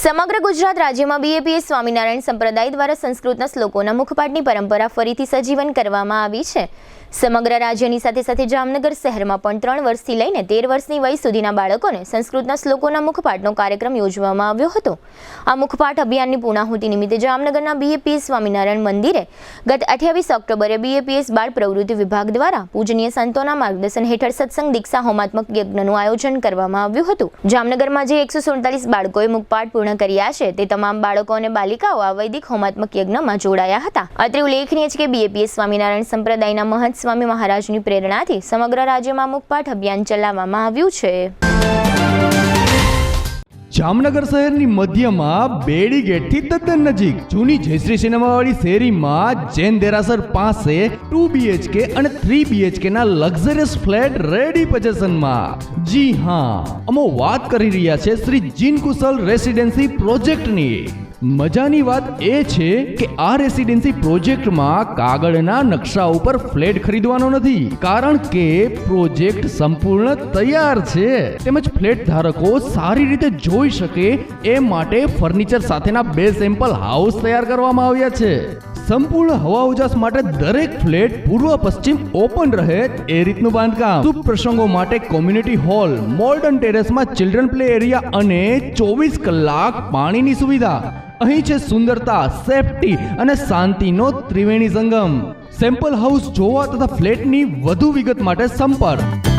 સમગ્ર ગુજરાત રાજ્યમાં બીએપીએસ સ્વામિનારાયણ સંપ્રદાય દ્વારા સંસ્કૃતના શ્લોકોના મુખપાઠની પરંપરા ફરીથી સજીવન કરવામાં આવી છે। સમગ્ર રાજ્યની સાથે સાથે જામનગર શહેરમાં પણ 3 વર્ષથી લઈને 13 વર્ષની વય સુધીના બાળકોને સંસ્કૃતના શ્લોકોના મુખપાઠનો કાર્યક્રમ યોજવામાં આવ્યો હતો। આ મુખપાઠ અભિયાનની પૂર્ણાહુતિ નિમિત્તે જામનગરના બીએપીએસ સ્વામિનારાયણ મંદિરે ગત 28 ઓક્ટોબરે બીએપીએસ બાળ પ્રવૃત્તિ વિભાગ દ્વારા પૂજનીય સંતોના માર્ગદર્શન હેઠળ સત્સંગ દીક્ષા હોમાત્મક યજ્ઞનું આયોજન કરવામાં આવ્યું હતું। જામનગરમાં જે 147 બાળકોએ મુખપાઠ પૂર્ણ કર્યા છે તે તમામ બાળકો અને બાલિકાઓ આ વૈદિક હોમાત્મક યજ્ઞમાં જોડાયા હતા। અત્રે ઉલ્લેખનીય છે કે બીએપીએસ સ્વામિનારાયણ સંપ્રદાયના મહંત સ્વામી મહારાજની પ્રેરણાથી સમગ્ર રાજ્યમાં મુખપાઠ અભિયાન ચલાવવામાં આવ્યું છે। જામનગર શહેરની મધ્યમાં બેડી ગેટથી તદ્દન નજીક જૂની જયશ્રી સિનેમાવાળી શેરીમાં જૈન દેરાસર પાસે 2 BHK અને 3 BHK ના લક્ઝરિયસ ફ્લેટ રેડી પોઝિશનમાં। જી હા, અમે વાત કરી રહ્યા છે શ્રી જીન કુશલ રેસિડેન્સી પ્રોજેક્ટની। મજાની વાત એ છે કે આ રેસિડેન્સી પ્રોજેક્ટમાં કાગળના નકશા ઉપર ફ્લેટ ખરીદવાનો નથી, કારણ કે પ્રોજેક્ટ સંપૂર્ણ તૈયાર છે। તેમજ ફ્લેટ ધારકો સારી રીતે જોઈ શકે એ માટે ફર્નિચર સાથેના 2 સેમ્પલ હાઉસ તૈયાર કરવામાં આવ્યા છે। સંપૂર્ણ હવા ઉજાસ માટે દરેક ફ્લેટ પૂર્વ પશ્ચિમ ઓપન રહે એ રીતનું બાંધકામ। શુભ પ્રસંગો માટે કોમ્યુનિટી હોલ, મોડર્ન ટેરેસમાં ચિલ્ડ્રન પ્લે એરિયા અને 24 કલાક પાણીની સુવિધા। અહીં છે સુંદરતા, સેફટી અને શાંતિનો ત્રિવેણી સંગમ। સેમ્પલ હાઉસ જોવા તથા ફ્લેટની વધુ વિગત માટે સંપર્ક